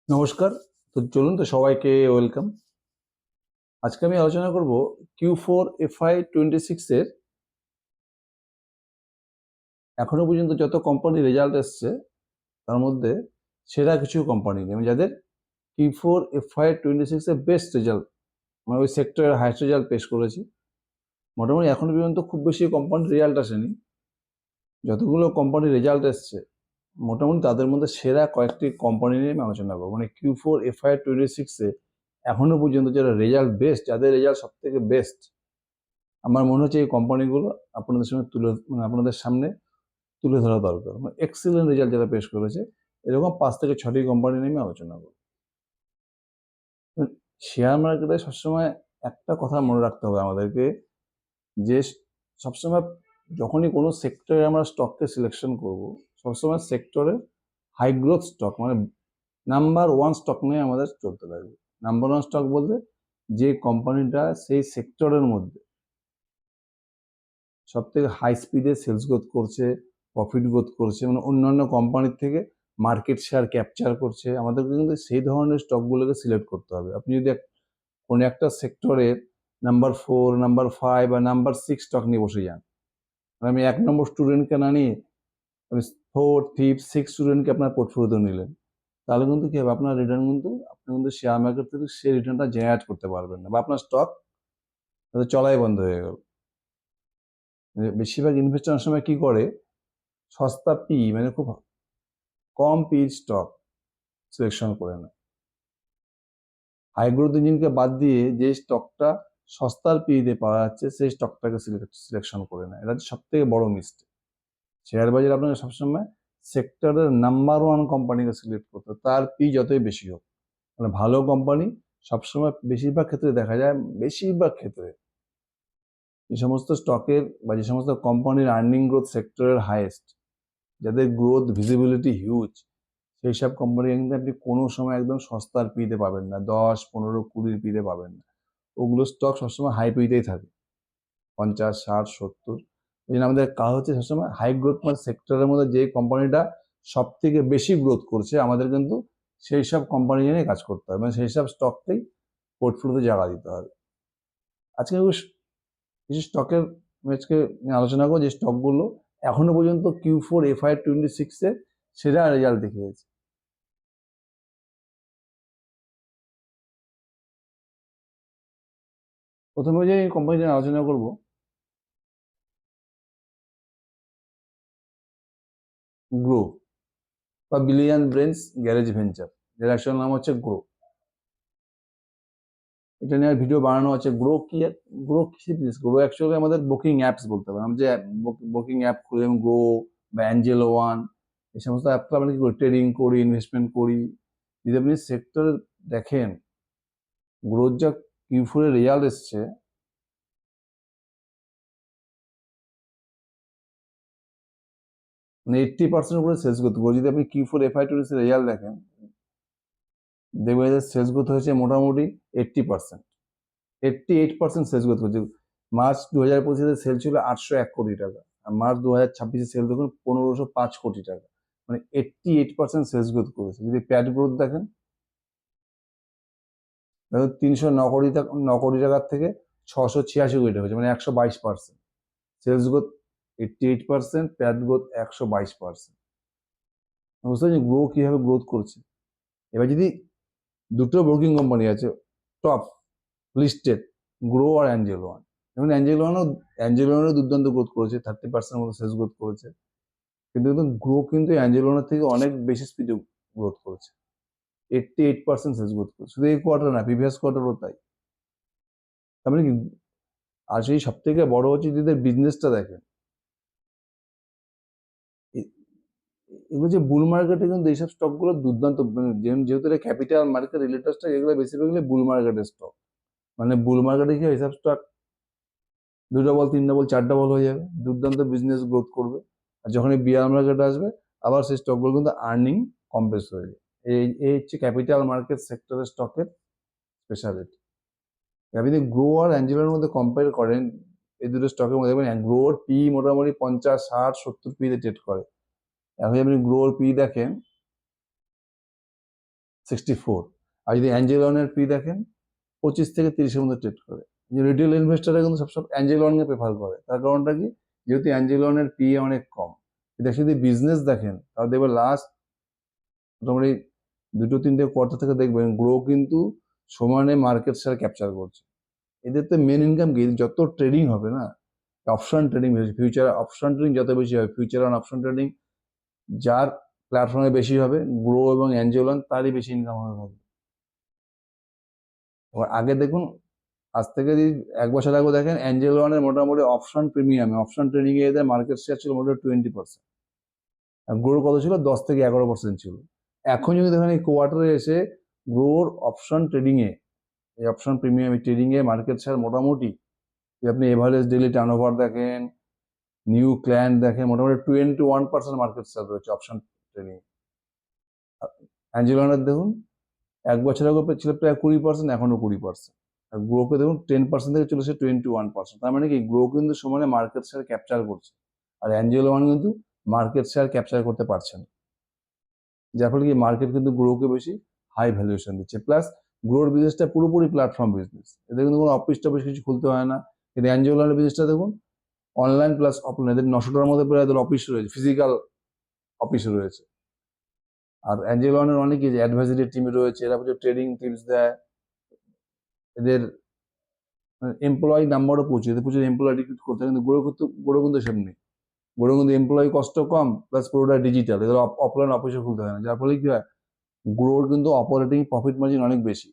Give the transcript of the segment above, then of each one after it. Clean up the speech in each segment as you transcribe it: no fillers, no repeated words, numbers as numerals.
নমস্কার। তো চলুন তো সবাইকে ওয়েলকাম। আজকে আমি আলোচনা করব Q4 FY26 এর এখনো পর্যন্ত যত কোম্পানি রেজাল্ট এসছে তার মধ্যে সেরা কিছু কোম্পানি আমি যাদের Q4 FY26 এর বেস্ট রেজাল্ট মানে ওই সেক্টরের হাইস্ট রেজাল্ট পেশ করেছি। মোটামুটি এখনো পর্যন্ত খুব বেশি কোম্পানির রেজাল্ট আসেনি। যতগুলো কোম্পানির রেজাল্ট এসছে মোটামুটি তাদের মধ্যে সেরা কয়েকটি কোম্পানি নিয়ে আমি আলোচনা করবো। মানে Q4 FY26 এ এখনো পর্যন্ত যারা রেজাল্ট বেস্ট, যাদের রেজাল্ট সব থেকে বেস্ট, আমার মনে হচ্ছে এই কোম্পানিগুলো আপনাদের সামনে তুলে ধরা দরকার। মানে এক্সিলেন্ট রেজাল্ট যারা পেশ করেছে এরকম 5 থেকে 6টি কোম্পানি নিয়ে আমি আলোচনা করব। শেয়ার মার্কেটে সবসময় একটা কথা মনে রাখতে হবে আমাদেরকে, যে সবসময় যখনই কোনো সেক্টরে আমরা স্টককে সিলেকশন করব, সবসময় সেক্টরের হাই গ্রোথ স্টক মানে নাম্বার ওয়ান স্টক নিয়ে আমাদের চলতে লাগবে। নাম্বার ওয়ান স্টক বলতে যে কোম্পানিটা সেই সেক্টরের মধ্যে সব থেকে হাই স্পিডে সেলস গ্রোথ করছে, প্রফিট গ্রোথ করছে, মানে অন্যান্য কোম্পানির থেকে মার্কেট শেয়ার ক্যাপচার করছে, আমাদেরকে কিন্তু সেই ধরনের স্টকগুলোকে সিলেক্ট করতে হবে। আপনি যদি কোনো একটা সেক্টরের নাম্বার 4, নাম্বার 5 বা নাম্বার 6 স্টক নিয়ে বসে যান, আমি 1 নম্বর স্টুডেন্টকে না নিয়ে আমি 4, 5, 6 স্টুডেন্টকে আপনার পোর্টফোলিওতে নিলেন, তাহলে কিন্তু কি হবে, আপনার রিটার্ন কিন্তু আপনি কিন্তু শেয়ার মার্কেট থেকে সেই রিটার্নটা জেনারেট করতে পারবেন না, বা আপনার স্টক চলাই বন্ধ হয়ে গেল। বেশিরভাগ ইনভেস্টর সময় কি করে, সস্তা পি মানে খুব কম পি স্টক সিলেকশন করে না। হাই গ্রোথ ইঞ্জিনকে বাদ দিয়ে যে স্টকটা সস্তার পিতে পাওয়া যাচ্ছে সেই স্টকটাকে সিলেকশন করে না। এটা সব থেকে বড় মিস্টেক। শেয়ার বাজার আপনাকে সবসময় সেক্টরের নাম্বার ওয়ান কোম্পানিকে সিলেক্ট করতে, তার পি যতই বেশি হোক। মানে ভালো কোম্পানি সবসময় বেশিরভাগ ক্ষেত্রে দেখা যায়, বেশিরভাগ ক্ষেত্রে যে সমস্ত স্টকের বা যে সমস্ত কোম্পানির আর্নিং গ্রোথ সেক্টরের হাইয়েস্ট, যাদের গ্রোথ ভিজিবিলিটি হিউজ, সেই সব কোম্পানি কিন্তু আপনি কোনো সময় একদম সস্তার পিতে পাবেন না, 10, 15, 20 পিতে পাবেন না। ওগুলো স্টক সবসময় হাই পিতেই থাকে, 50, 60, 70। ওই জন্য আমাদের কাজ হচ্ছে সবসময় হাই গ্রোথ মানে সেক্টরের মধ্যে যে কোম্পানিটা সব থেকে বেশি গ্রোথ করছে, আমাদের কিন্তু সেই সব কোম্পানি নিয়ে কাজ করতে হবে, মানে সেই সব স্টককেই পোর্টফোলিওতে জায়গা দিতে হবে। আজকে কিছু স্টকের আজকে আলোচনা করবো যে স্টকগুলো এখনো পর্যন্ত Q4 FY26 এ সেরা রেজাল্ট দেখিয়েছে। প্রথমে যে কোম্পানি নিয়ে আলোচনা করব, গ্রো বা বিলিয়ন ব্রেনস গ্যারেজ ভেঞ্চার, যার অ্যাকচুয়াল নাম হচ্ছে গ্রো। এটা নিয়ে ভিডিও বানানো আছে। গ্রো কি, গ্রো কি জিনিস? গ্রো অ্যাকচুয়ালি আমাদের বুকিং অ্যাপস বলতে পারেন। আমি যে বুকিং অ্যাপ খুলে গ্রো বা অ্যাঞ্জেলো ওয়ান, এই সমস্ত অ্যাপটা আমরা কি করি, ট্রেডিং করি, ইনভেস্টমেন্ট করি। যদি আপনি সেক্টর দেখেন, গ্রোথ যা Q4 এর রেজাল্ট এসছে, মানে 80% উপরে সেলস গ্রোথ। যদি আপনি Q4 FY26 এর রেজাল্ট দেখেন, দেখবেন যে সেলস গ্রোথ হয়েছে মোটামুটি 80%, 88% সেলস গ্রোথ করছে। মার্চ 2025 সেল ছিল 801 কোটি টাকা, আর মার্চ 2026 সেল দেখুন 1505 কোটি টাকা, মানে 88% সেলস গ্রোথ করেছে। যদি প্যাট গ্রোথ দেখেন, 309 কোটি টাকা, 9 কোটি টাকার থেকে 686 কোটি টাকা হয়েছে, মানে 122%। সেলস গ্রোথ 88%, প্যাট গ্রোথ 122%। বুঝতে পারছি গ্রো কিভাবে গ্রোথ করছে। এবার যদি দুটো ব্রোকিং কোম্পানি আছে টপ লিস্টেড, গ্রো আর অ্যাঞ্জেলো ওয়ান, এবং অ্যাঞ্জেলো ওয়ানও দুর্দান্ত গ্রোথ করেছে, 30% মতো সেলস গ্রোথ করেছে। কিন্তু গ্রো কিন্তু অ্যাঞ্জেলো ওয়ানের থেকে অনেক বেশি স্পিডে গ্রোথ করেছে, 88% সেলস গ্রোথ করেছে। শুধু এই কোয়ার্টার না, প্রিভিয়াস কোয়ার্টারও তাই। তার মানে কি, আর সেই সব থেকে বড় হচ্ছে যদি বিজনেসটা দেখেন, এগুলো যে বুল মার্কেটে কিন্তু এইসব স্টকগুলো দুর্দান্ত, যেহেতু এটা ক্যাপিটাল মার্কেট রিলেটেড স্টক, এগুলো বেশিরভাগই বুল মার্কেটের স্টক। মানে বুল মার্কেটে কি এইসব স্টক 2 ডবল, 3 ডবল, 4 ডবল হয়ে যাবে, দুর্দান্ত বিজনেস গ্রোথ করবে। আর যখন এই বিয়ার মার্কেট আসবে, আবার সেই স্টকগুলো কিন্তু আর্নিং কমপ্রেস হয়ে যায়। এই হচ্ছে ক্যাপিটাল মার্কেট সেক্টরের স্টকের স্পেশালিটি। আপনি যদি গ্রো আর অ্যাঞ্জেলোর মধ্যে কম্পেয়ার করেন, এই দুটো স্টকের মধ্যে দেখবেন গ্রোর পি মোটামুটি 50, 60, 70 পিতে ট্রেড করে। এখন আপনি গ্রোর পি দেখেন 64। আর যদি অ্যাঞ্জেল ওয়ানের পি দেখেন 25 থেকে 30-এর মধ্যে ট্রেড করে। যে রিটেল ইনভেস্টররা কিন্তু সব অ্যাঞ্জেল ওয়ানকে প্রেফার করে, তার কারণটা কি, যেহেতু অ্যাঞ্জেল ওয়ানের পি অনেক কম। এটা যদি বিজনেস দেখেন তাহলে দেখবেন লাস্ট মোটামুটি 2-3টে কোয়ার্টার থেকে দেখবেন গ্রো কিন্তু সমানে মার্কেট শেয়ার ক্যাপচার করছে। এদের তো মেন ইনকাম কি, যত ট্রেডিং হবে না, option trading, future option trading যত বেশি হবে, ফিউচার অন অপশন ট্রেডিং যার প্ল্যাটফর্মে বেশি হবে, গ্রো এবং অ্যাঞ্জেল ওয়ান তারই বেশি ইনকাম হবে থাকবে। এবার আগে দেখুন, আজ থেকে যদি 1 বছর আগে দেখেন, অ্যাঞ্জেল ওয়ানের মোটামুটি অপশন প্রিমিয়ামে অপশন ট্রেডিং এ এদের মার্কেট শেয়ার ছিল মোটামুটি 20%, আর গ্রোর কত ছিল 10 থেকে 11% ছিল। এখন যদি দেখেন এই কোয়ার্টারে এসে গ্রোর অপশন ট্রেডিং এ, এই option premium trading a market share মোটামুটি, আপনি এভারেজ ডেইলি টার্নওভার দেখেন, নিউ ক্লায়েন্ট দেখেন, মোটামুটি 21% মার্কেট শেয়ার রয়েছে অপশন ট্রেডিং। অ্যাঞ্জেল ওয়ানের দেখুন 1 বছর আগে ছিল প্রায় 20%, এখনো 20%। আর গ্রোকে দেখুন 10% থেকে চলেছে 21%। তার মানে কি, গ্রো কিন্তু সমানে মার্কেট শেয়ার ক্যাপচার করছে, আর অ্যাঞ্জেল ওয়ান কিন্তু মার্কেট শেয়ার ক্যাপচার করতে পারছে না, যার ফলে কি মার্কেট কিন্তু গ্রোকে বেশি হাই ভ্যালুয়েশন দিচ্ছে। প্লাস গ্রোর বিজনেসটা পুরোপুরি প্ল্যাটফর্ম বিজনেস, এদের কিন্তু কোনো অফিস টফিস কিছু খুলতে হয় না। কিন্তু অ্যাঞ্জেল ওয়ানের বিজনেসটা দেখুন অনলাইন প্লাস অফলাইন, এদের 900টার মধ্যে প্রায় এদের অফিস রয়েছে, ফিজিক্যাল অফিস রয়েছে। আর অ্যাঞ্জেল ওয়ানের অনেক কিছু অ্যাডভাইজারি টিম রয়েছে, এরা প্রচুর ট্রেডিং টিপস দেয়, এদের এমপ্লয়ি নাম্বারও প্রচুর, এদের প্রচুর এমপ্লয়ি রিক্রুট করতে হয়। কিন্তু গ্রো কিন্তু সেমনি, গ্রো কিন্তু এমপ্লয়ি কষ্ট কম, প্লাস পুরোটা ডিজিটাল, এদের অফলাইন অফিসে খুলতে হয় না, যার ফলে কি হয়, গ্রোর কিন্তু অপারেটিং প্রফিট মার্জিন অনেক বেশি।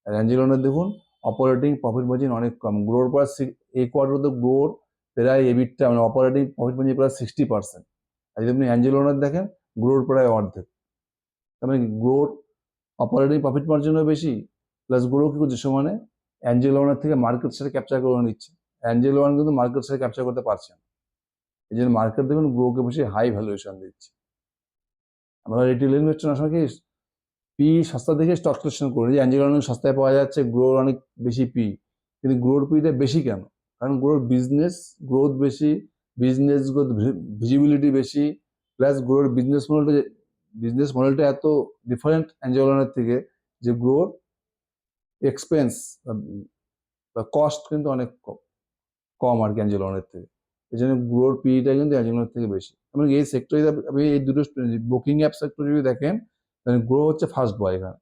আর অ্যাঞ্জেল ওয়ানের দেখুন অপারেটিং প্রফিট মার্জিন অনেক কম। গ্রোর প্রায় এই কোয়ার্টার তো গ্রোর প্রায় এবিটটা মানে অপারেটিং প্রফিট মার্জিন প্রায় 60%। আর যদি আপনি অ্যাঞ্জেল ওয়ানের দেখেন গ্রোর প্রায় অর্ধেক। তার মানে গ্রোর অপারেটিং প্রফিট মার্জিনও বেশি, প্লাস গ্রো কি করছে সমানে অ্যাঞ্জেল ওয়ানের থেকে মার্কেট শেয়ার ক্যাপচার করে নিচ্ছে। অ্যাঞ্জেল ওয়ান কিন্তু মার্কেট শেয়ার ক্যাপচার করতে পারছে না, এই জন্য মার্কেট দেখুন গ্রোকে বেশি হাই ভ্যালুয়েশন দিচ্ছে। আমরা রিটেল ইনভেস্টর আসলে কি পি সস্তা দেখে স্টক সিলেকশন করি, যে অ্যাঞ্জেল ওয়ান সস্তায় পাওয়া যাচ্ছে, গ্রোর অনেক বেশি পি, কিন্তু গ্রোর পিটা বেশি কেন, কারণ গ্রোর বিজনেস গ্রোথ বেশি, বিজনেস গ্রোথ ভিজিবিলিটি বেশি, প্লাস গ্রোর বিজনেস মডেলটা এত ডিফারেন্ট অ্যাঞ্জেল ওয়ানের থেকে, যে গ্রোর এক্সপেন্স বা কস্ট কিন্তু অনেক কম আর কি অ্যাঞ্জেল ওয়ানের থেকে, এই জন্য গ্রোর পিটা কিন্তু অ্যাঞ্জেল ওয়ানের থেকে বেশি। এবং এই সেক্টরে আপনি এই দুটো বুকিং অ্যাপ সেক্টর যদি দেখেন, তাহলে গ্রো হচ্ছে ফার্স্ট বয় এখানে,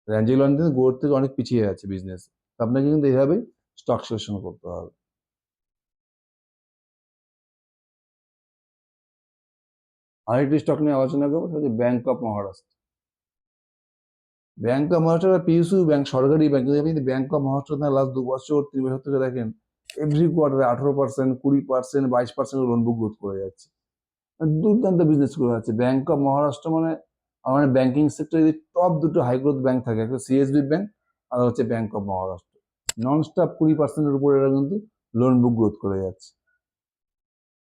অ্যাঞ্জেল ওয়ান কিন্তু গ্রোর থেকে অনেক পিছিয়ে আছে বিজনেস। আপনাকে কিন্তু এইভাবেই স্টক সিলেকশন করতে হবে। আরেকটি স্টক নিয়ে আলোচনা করবো, সেটা হচ্ছে bank of Maharashtra. Bank of Maharashtra PSU bank, সরকারি ব্যাংক। যদি আপনি ব্যাংক অফ মহারাষ্ট্র লাস্ট 2 বছর 3 বছর থেকে দেখেন, এভরি কোয়ার্টারে 18%, 20%, 22% লোন বুক গ্রোথ করে যাচ্ছে, দুর্দান্ত বিজনেস করে যাচ্ছে। ব্যাংক অফ মহারাষ্ট্র মানে আমাদের ব্যাংকিং সেক্টরে যদি টপ দুটো হাই গ্রোথ ব্যাংক থাকে, একটা সিএসবি ব্যাংক আর হচ্ছে bank of Maharashtra. Non stop 20%-এর উপরে এরা কিন্তু লোন বুক গ্রোথ করে যাচ্ছে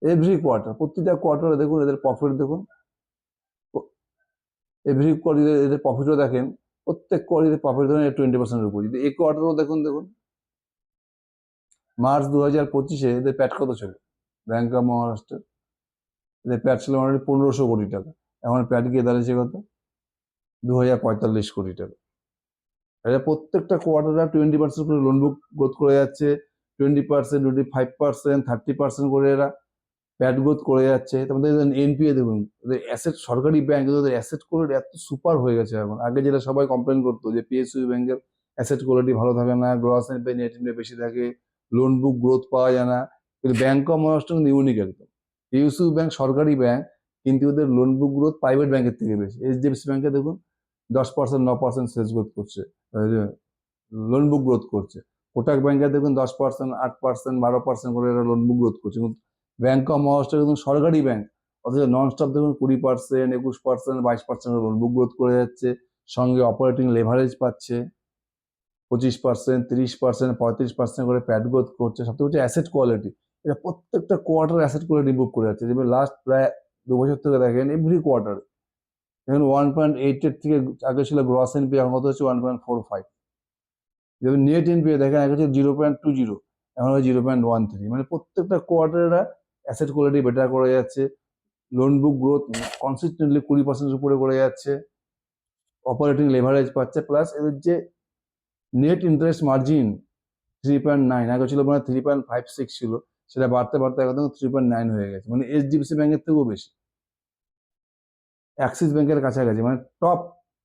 এভরি কোয়ার্টার। প্রতিটা কোয়ার্টারে দেখুন এদের প্রফিট দেখুন, এভরি কোয়ার্টার এদের প্রফিটও দেখেন, প্রত্যেক কোয়ার্টারে প্রফিট ধরেন 20%-এর উপর। যদি এই কোয়ার্টারও দেখুন মার্চ 2025-এ এদের প্যাট কত ছিল ব্যাংক অফ মহারাষ্ট্রের, এদের প্যাট ছিল অলরেডি 1500 কোটি টাকা, এখন প্যাট গিয়ে দাঁড়িয়েছে কত 2045 কোটি টাকা। এরা প্রত্যেকটা কোয়ার্টারে 20% করে লোন বুক গ্রোথ করে যাচ্ছে, 20%, 25%, 30% করে এরা প্যাট গ্রোথ করে যাচ্ছে। তোমাদের এনপিএ দেখুন, ওদের অ্যাসেট, সরকারি ব্যাংক ওদের অ্যাসেট কোয়ালিটি এত সুপার হয়ে গেছে এখন। আগে যেটা সবাই কমপ্লেন করতো যে পিএসইউ ব্যাংকের অ্যাসেট কোয়ালিটি ভালো থাকে না, গ্রস এনপিএ নেট এনপিএ বেশি থাকে, লোন বুক গ্রোথ পাওয়া যায় না, কিন্তু ব্যাংক অফ মহারাষ্ট্র কিন্তু ইউনিক একদম। পিএসইউ ব্যাংক সরকারি ব্যাংক, কিন্তু ওদের লোন বুক গ্রোথ প্রাইভেট ব্যাংকের থেকে বেশি। এইচডিএফসি ব্যাংকে দেখুন 10%, 9% সেলস গ্রোথ করছে, লোন বুক গ্রোথ করছে। কোটাক ব্যাংকে দেখুন 10%, 8%, 12% করে এরা লোন বুক গ্রোথ করছে। কিন্তু ব্যাংক অফ মহারাষ্ট্র দেখুন সরকারি ব্যাংক, অথচ নন স্টপ দেখুন 20%, 21%, 22% লোন বুক গ্রোথ করে যাচ্ছে, সঙ্গে অপারেটিং লেভারেজ পাচ্ছে 25%, 30%, 35% করে প্যাট গ্রোথ করছে। সবথেকে হচ্ছে অ্যাসেট কোয়ালিটি, এটা প্রত্যেকটা কোয়ার্টার অ্যাসেট কোয়ালিটি ইমপ্রুভ করে যাচ্ছে। যেমন লাস্ট প্রায় 2 বছর থেকে দেখেন এভরি কোয়ার্টারে দেখুন 1.8-এর থেকে আগে ছিল গ্রস এনপিএ, এখন কত হচ্ছে 1.45। যেমন নেট এনপিএ দেখেন আগে হচ্ছে 0.20, এখন হয় 0.13। মানে প্রত্যেকটা কোয়ার্টারে অ্যাসেট কোয়ালিটি বেটার করে যাচ্ছে, লোন বুক গ্রোথ কনসিস্টেন্টলি 20%-এর উপরে করে যাচ্ছে। অপারেটিং লেভারেজ পাচ্ছে, প্লাস এদের যে নেট ইন্টারেস্ট মার্জিন 3.9, আগে ছিল মানে 3.56 ছিল, সেটা বাড়তে বাড়তে এখন 3.9 হয়ে গেছে, মানে এইচডিএফসি ব্যাংকের থেকেও বেশি, অ্যাক্সিস ব্যাংকের কাছাকাছি, মানে টপ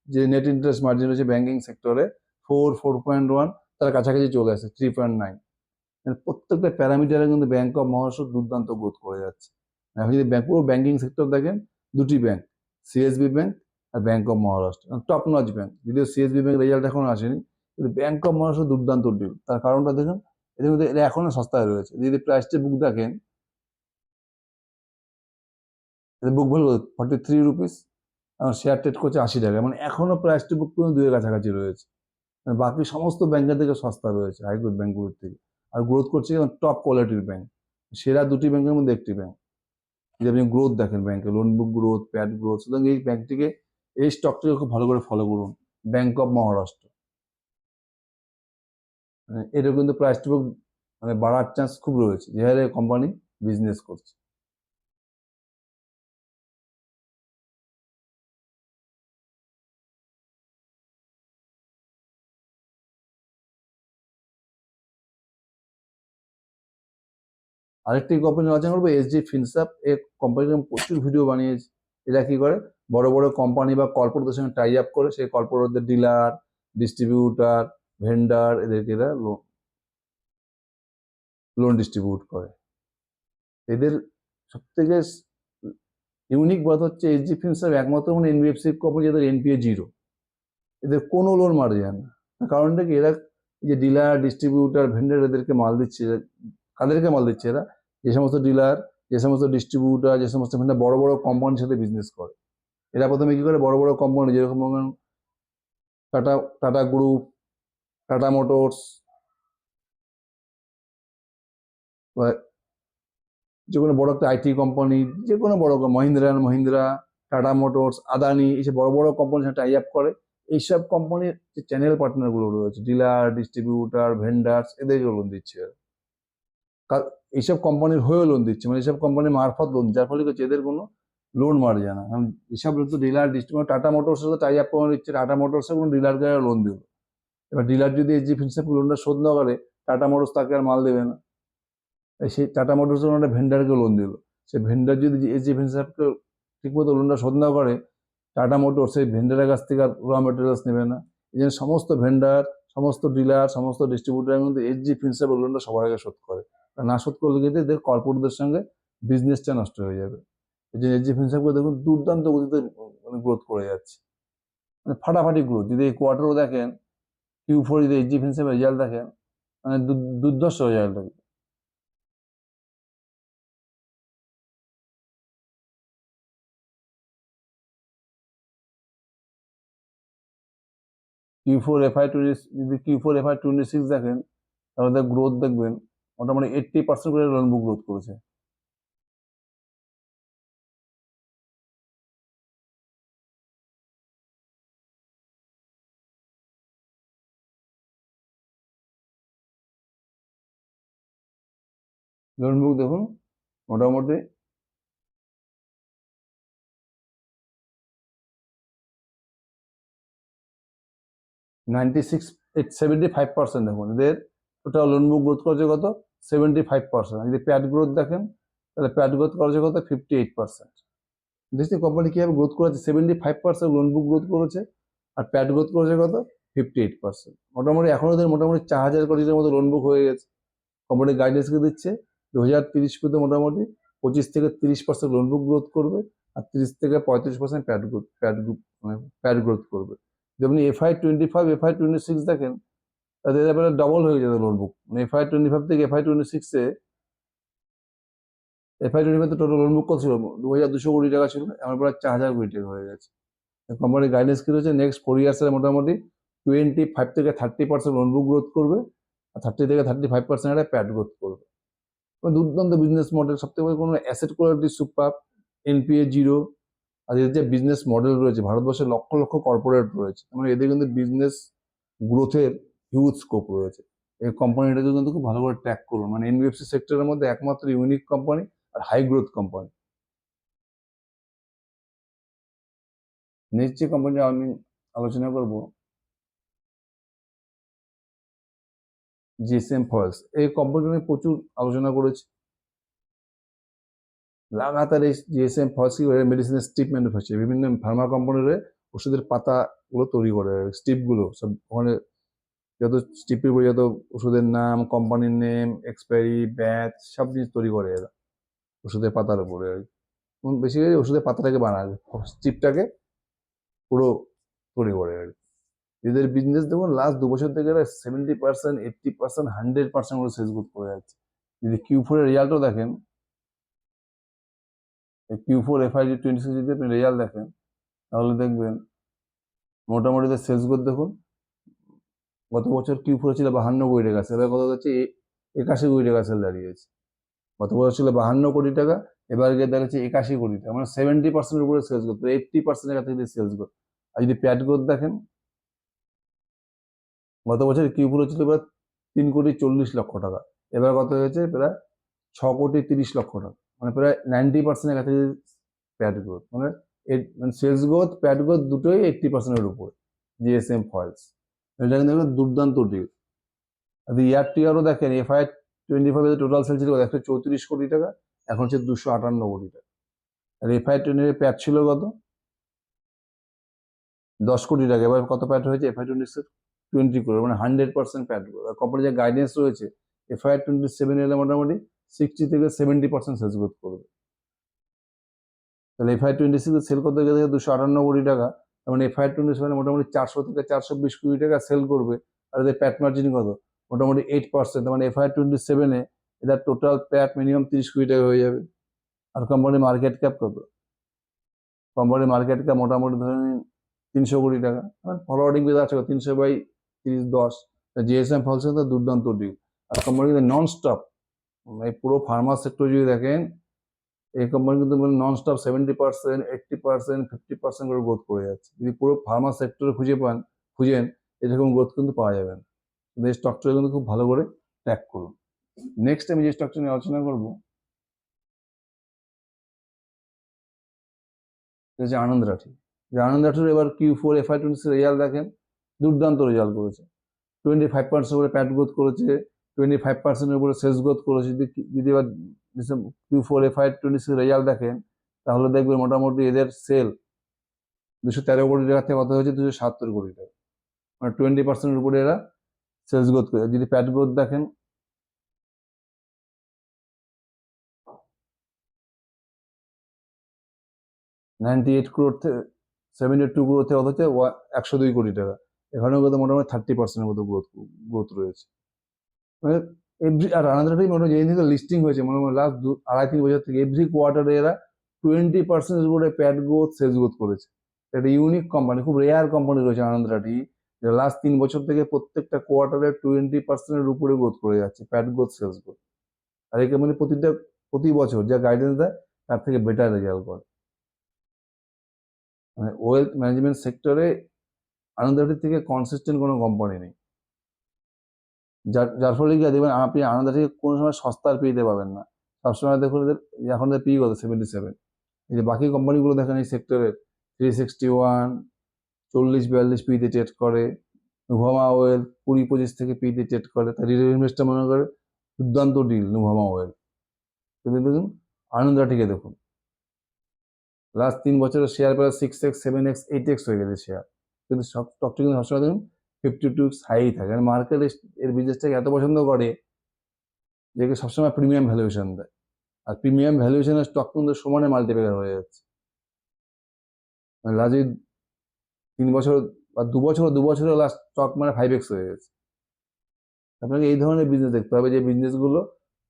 যে নেট ইন্টারেস্ট মার্জিন রয়েছে ব্যাংকিং সেক্টরে 4.1, তার কাছাকাছি চলে আসে 3.9। প্রত্যেকটা প্যারামিটারে কিন্তু ব্যাংক অফ মহারাষ্ট্র দুর্দান্ত গ্রোথ করে যাচ্ছে। এখন যদি পুরো ব্যাংকিং সেক্টর দেখেন, দুটি ব্যাংক, সিএসবি ব্যাংক আর bank of Maharashtra, top notch bank. যদিও সিএসবি ব্যাংক রেজাল্ট এখনো আসেনি, কিন্তু ব্যাংক অফ মহারাষ্ট্র দুর্দান্ত ডিল। তার কারণটা দেখুন, এদের মধ্যে এরা এখনো সস্তায় রয়েছে। যদি প্রাইসটা বুক দেখেন, এদের বুক ভ্যালু 43 রুপিস, এখন শেয়ার ট্রেড করছে 80 টাকা, মানে এখনো প্রাইস টু বুক পর্যন্ত 2 এর কাছাকাছি রয়েছে। মানে বাকি সমস্ত ব্যাংকের থেকে সস্তা রয়েছে হাইগ্রোথ ব্যাংকগুলোর থেকে, আর গ্রোথ করছে টপ কোয়ালিটির ব্যাংক। সেরা দুটি ব্যাংকের মধ্যে একটি ব্যাংক। যদি আপনি গ্রোথ দেখেন ব্যাংকে, লোন বুক গ্রোথ, প্যাড গ্রোথ, সুতরাং এই ব্যাংকটিকে, এই স্টকটিকে খুব ভালো করে ফলো করুন, ব্যাংক অফ মহারাষ্ট্র। মানে এটা কিন্তু প্রাইস টু বুক মানে বাড়ার চান্স খুব রয়েছে, যে হারে কোম্পানি বিজনেস করছে। আরেকটি কোম্পানি আলোচনা করবো, এসজি ফিনসাপ। এই কোম্পানির প্রচুর ভিডিও বানিয়েছে। এরা কি করে, বড় বড় কোম্পানি বা কর্পোরেটের সঙ্গে টাই আপ করে সেই কর্পোরেটদের ডিলার, ডিস্ট্রিবিউটার, ভেন্ডার, এদেরকে এরা লোন ডিস্ট্রিবিউট করে। এদের সব থেকে ইউনিক বাত হচ্ছে, এসজি ফিনসাপ একমাত্র মানে এনবিএফসি কোম্পানি যাদের এনপিএ 0, এদের কোনো লোন মারা যায় না। কারণটা কি, এরা যে ডিলার, ডিস্ট্রিবিউটার, ভেন্ডার, এদেরকে মাল দিচ্ছে। কাদেরকে মাল দিচ্ছে এরা? যে সমস্ত ডিলার, যে সমস্ত ডিস্ট্রিবিউটার, যে সমস্ত ভেন্ডার বড় বড় কোম্পানির সাথে বিজনেস করে। এরা প্রথমে কি করে, বড় বড় কোম্পানি যেরকম tata, tata group, tata motors, বা যে কোনো বড় একটা আইটি কোম্পানি, যে কোনো বড় Mahindra and Mahindra, tata motors, Adani, এইসব বড় বড় কোম্পানির সাথে টাই আপ করে। এইসব কোম্পানির যে চ্যানেল পার্টনারগুলো রয়েছে, ডিলার, ডিস্ট্রিবিউটার, ভেন্ডার্স, এদেরকে লোন দিচ্ছে। এইসব কোম্পানির হয়েও লোন দিচ্ছে, মানে এইসব কোম্পানির মারফত লোন, যার ফলে হচ্ছে এদের কোনো লোন মারা যায় না। কারণ এসব তো ডিলার, ডিস্ট্রিবিউটার, টাটা মোটরসের সাথে টাই আপ করে দিচ্ছে, টাটা মোটরসের কোনো ডিলারকে লোন দিল। এবার ডিলার যদি এসজি ফিনসাপ লোনটা শোধ না করে, টাটা মোটরস তাকে আর মাল দেবে না। সেই টাটা মোটরস একটা ভেন্ডারকে লোন দিল, সেই ভেন্ডার যদি এসজি ফিনসাপকে ঠিকমতো লোনটা শোধ না করে, টাটা মোটরস সেই ভেন্ডারের কাছ থেকে আর র মেটেরিয়ালস নেবে না। এই জন্য সমস্ত ভেন্ডার, সমস্ত ডিলার, সমস্ত ডিস্ট্রিবিউটারের মধ্যে এসজি ফিনসাপ লোনটা সবার আগে শোধ করে। না শোধ করলে কিন্তু এদের কর্পোরেটদের সঙ্গে বিজনেসটা নষ্ট হয়ে যাবে। এই জন্য এসজি ফিনসাপকে দেখুন দুর্দান্ত গতিতে মানে গ্রোথ করে যাচ্ছে, মানে ফাটাফাটি গ্রোথ। যদি এই কোয়ার্টারও দেখেন, Q4 যদি এসজি ফিনসাপের রেজাল্ট দেখেন, মানে দুর্ধর্ষ রেজাল্ট হবে। Q4 FY26 দেখেন, তাহলে গ্রোথ দেখবেন মোটামুটি 80% করে লোন বুক গ্রোথ করেছে। লোন বুক দেখুন মোটামুটি 75%। দেখুন এদের টোটাল লোন বুক গ্রোথ করেছে কত, 75%। যদি প্যাড গ্রোথ দেখেন, তাহলে প্যাড গ্রোথ করেছে কত, 58%। দেখছি কোম্পানি কিভাবে গ্রোথ করেছে, 75% লোন বুক গ্রোথ করেছে, আর প্যাড গ্রোথ করেছে কত, 58%। মোটামুটি এখন ওদের মোটামুটি 4,000 কোটির মতো লোন বুক হয়ে গেছে। কোম্পানি গাইডেন্সকে দিচ্ছে 2030 পর্যন্ত মোটামুটি 25 থেকে 30% লোন বুক গ্রোথ করবে, আর 30 থেকে 35% প্যাড গ্রোথ করবে। যেমনি FY25 FY26 দেখেন, তাদের এবারে ডবল হয়ে যাবে লোন বুক। মানে FY25 থেকে FY25 টোটাল লোন বুক কত ছিল, 2,200 কোটি টাকা ছিল, আমার প্রায় 4,000 কোটি টাকা হয়ে গেছে। কোম্পানির গাইডেন্স কি রয়েছে, নেক্সট 4 ইয়ার্সের মোটামুটি 25 থেকে 30% লোন বুক গ্রোথ করবে, আর 30 থেকে 35% একটা প্যাড গ্রোথ করবে। দুর্দান্ত বিজনেস মডেল, সবথেকে কোনো অ্যাসেট কোয়ালিটি সুপার, এনপিএ 0, আর এর যে বিজনেস মডেল রয়েছে, ভারতবর্ষে লক্ষ লক্ষ কর্পোরেট রয়েছে, মানে এদের কিন্তু বিজনেস গ্রোথের হিউজ স্কোপ রয়েছে। এই কোম্পানিটাকে কিন্তু খুব ভালো করে ট্র্যাক করুন, মানে এনবিএফসি সেক্টরের মধ্যে একমাত্র ইউনিক কোম্পানি আর হাই গ্রোথ কোম্পানি। নেক্সট যে কোম্পানি আমি আলোচনা করব জিএসএম ফয়েলস। এই কোম্পানি নিয়ে প্রচুর আলোচনা করেছি। লাগাতার এই জিএসএম ফয়েলস কি মেডিসিনের স্ট্রিপ ম্যানুফ্যাকচার, বিভিন্ন ফার্মা কোম্পানির ওষুধের পাতাগুলো তৈরি করে, স্ট্রিপগুলো সব ওখানে যত স্ট্রিপের উপরে যত ওষুধের নাম, কোম্পানির নেম, এক্সপায়ারি, ব্যাচ সব জিনিস তৈরি করে এরা ওষুধের পাতার উপরে। বেশিরভাগ ওষুধের পাতাটাকে বানায়, স্ট্রিপটাকে পুরো তৈরি করে আর কি। এদের বিজনেস দেখুন লাস্ট 2 বছর থেকে এরা 70%, 80%, 100% করে সেলস গ্রোথ করে যাচ্ছে। যদি Q4 এর রেজাল্টও দেখেন, Q4 FY26 যদি আপনি রেজাল্ট দেখেন তাহলে দেখবেন মোটামুটি সেলস গ্রোথ দেখুন। গত বছর Q4 ছিল 52 কোটি টাকা, সেল কত হচ্ছে 81 কোটি টাকা সেল দাঁড়িয়েছে। গত বছর ছিল 52 কোটি টাকা, এবার গিয়ে দাঁড়িয়েছে 81 কোটি টাকা, মানে 70% উপরে সেলস গ্রোথ, 80% কাছে সেলস গ্রোথ। আর যদি প্যাট গ্রোথ দেখেন, গত বছর Q4 ছিল প্রায় 3,40,00,000 টাকা, এবার কত হয়েছে প্রায় 6,30,00,000 টাকা, মানে প্রায় 90% কাছে প্যাট গ্রোথ, মানে সেলস গ্রোথ প্যাট গ্রোথ দুটোই 80%-এর উপরে জিএসএম ফয়েলস। এটা কিন্তু একটা দুর্দান্ত ডিল। আর ইয়ার টু ইয়ারও দেখেন FY25 টোটাল সেল ছিল 134 কোটি টাকা, এখন হচ্ছে 258 কোটি টাকা। আর FY20 প্যাট ছিল কত 10 কোটি টাকা, এবার কত প্যাট হয়েছে FY26 20 কোটি, মানে 100% প্যাট গ্রোথ। আর কোম্পানির যে গাইডেন্স রয়েছে FY27 এলে মোটামুটি 60 থেকে 70% সেলস গ্রোথ করবে। তাহলে FY26 সেল করতে গেলে 258 কোটি টাকা, মানে FY27 মোটামুটি 400 থেকে 420 কোটি টাকা সেল করবে। আর এদের প্যাট মার্জিন কত মোটামুটি 8%, মানে FY27 এদের টোটাল প্যাট মিনিমাম 30 কোটি টাকা হয়ে যাবে। আর কোম্পানির মার্কেট ক্যাপ কত, কোম্পানির মার্কেট ক্যাপ মোটামুটি ধরে নিন 300 কোটি টাকা, মানে ফরওয়ার্ডিং বেদ আছে 300/30/10। জিএসএম ফলস তো দুর্দান্ত ডিল। আর কোম্পানি কিন্তু নন স্টপ, এই পুরো ফার্মা সেক্টর যদি দেখেন এই কোম্পানি কিন্তু নন স্টপ 70%, 80%, 50% করে গ্রোথ করে যাচ্ছে। যদি পুরো ফার্মা সেক্টরে খুঁজেন এরকম গ্রোথ কিন্তু পাওয়া যাবে না। কিন্তু এই স্টকটা কিন্তু খুব ভালো করে ট্র্যাক করুন। নেক্সট আমি যে স্টকটা নিয়ে আলোচনা করবো হচ্ছে আনন্দ রাঠি। যে আনন্দ রাঠির এবার Q4 FY26 রেজাল্ট দেখেন, দুর্দান্ত রেজাল্ট করেছে। 25% করে প্যাট গ্রোথ করেছে, 25%-এর উপরে সেলস গ্রোথ করেছে। যদি এবার Q4 FY26 রেজাল্ট দেখেন তাহলে দেখবেন মোটামুটি এদের সেল 213 কোটি টাকা থেকে কত হয়েছে 270 কোটি টাকা, মানে 20%-এর উপরে এরা সেলস গ্রোথ করে। যদি প্যাট গ্রোথ দেখেন 98 crore থেকে 72 crore থেকে কত হচ্ছে 102 কোটি টাকা, এখানেও কিন্তু মোটামুটি 30%-এর মতো গ্রোথ রয়েছে। মানে আর আনাদারটাই মোটামুটি যেদিন থেকে লিস্টিং হয়েছে মোটামুটি লাস্ট 2.5-3 বছর থেকে এভরি কোয়ার্টারে এরা 20%-এর উপরে প্যাট গ্রোথ সেলস গ্রোথ করেছে। একটা ইউনিক কোম্পানি, খুব রেয়ার কোম্পানি রয়েছে আনন্দ রাঠি, যে লাস্ট 3 বছর থেকে প্রত্যেকটা কোয়ার্টারে 20%-এর উপরে গ্রোথ করে যাচ্ছে প্যাট গ্রোথ সেলস গ্রোথ। আর এই কোম্পানি প্রতি বছর যা গাইডেন্স দেয় তার থেকে বেটার রেজাল্ট করে। মানে ওয়েলথ ম্যানেজমেন্ট সেক্টরে আনন্দ রাঠির থেকে কনসিস্টেন্ট কোনো কোম্পানি নেই। যার ফলে কি দেখবেন আপনি আনন্দ থেকে কোনো সময় সস্তার পেতে পাবেন না। সবসময় দেখুন এদের এখন পি কত 77। এই যে বাকি কোম্পানিগুলো দেখেন এই সেক্টরের 361, 40-42 পিতে ট্রেড করে। নুভামা ওয়েল 20-25 থেকে পিতে ট্রেড করে। তার রিটেল ইনভেস্টর মনে করে দুর্দান্ত ডিল নুভামা ওয়েল। কিন্তু দেখুন আনন্দ রাঠিকে দেখুন লাস্ট 3 বছরের শেয়ার প্রায় 6x, 7x, 8x হয়ে গেছে শেয়ার, কিন্তু স্টকটা কিন্তু সবসময় দেখুন 52x হাই থাকে। মার্কেট এর বিজনেসটাকে এত পছন্দ করে যে সবসময় প্রিমিয়াম ভ্যালুয়েশন দেয়, আর প্রিমিয়াম ভ্যালুয়েশনের স্টক কিন্তু সমানে মাল্টিপ্লায়ার হয়ে যাচ্ছে। লাস্ট 3 বছর বা 2 বছরে লাস্ট স্টক মানে 5x হয়ে গেছে। আপনাকে এই ধরনের বিজনেস দেখতে হবে যে বিজনেসগুলো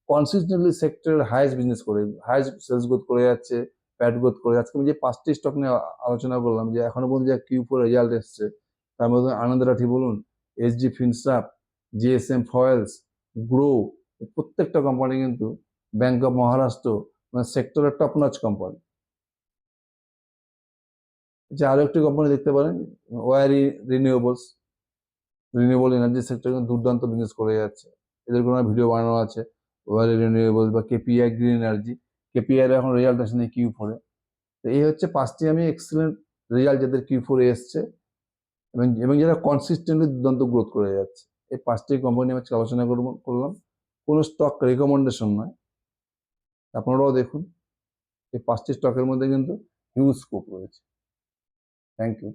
কনসিস্টেন্টলি সেক্টরের হাইয়েস্ট বিজনেস করে, হাইয়েস্ট সেলস গ্রোথ করে যাচ্ছে, প্যাট গ্রোথ করে যাচ্ছে। আমি যে 5টি স্টক নিয়ে আলোচনা করলাম, যে এখনো পর্যন্ত যে Q4 রেজাল্ট এসছে তার মধ্যে আনন্দ রাঠি বলুন, SG ফিনস্ট্রাপ, জিএসএম ফয়েলস, গ্রো, প্রত্যেকটা কোম্পানি কিন্তু ব্যাংক অফ মহারাষ্ট্র, মানে সেক্টরের টপ নচ কোম্পানি। যে আরো একটি কোম্পানি দেখতে পারেন ওয়ারি রিনিউয়েবল এনার্জি সেক্টর কিন্তু দুর্দান্ত বিজনেস করে যাচ্ছে। এদের কোনো ভিডিও বানানো আছে ওয়ারি রিনিউয়েবল বা কেপিআই গ্রিন এনার্জি। কেপিআই এখন রেজাল্ট আসেনি Q4-এ। তো এই হচ্ছে 5টি আমি এক্সিলেন্ট রেজাল্ট যাদের Q4-এ এসছে এবং যারা কনসিস্টেন্টলি দুর্দান্ত গ্রোথ করে যাচ্ছে। এই 5টি কোম্পানি আমি আজকে আলোচনা করলাম। কোনো স্টক রেকমেন্ডেশন নয়, আপনারাও দেখুন এই 5টি স্টকের মধ্যে কিন্তু হিউজ স্কোপ রয়েছে। Thank you.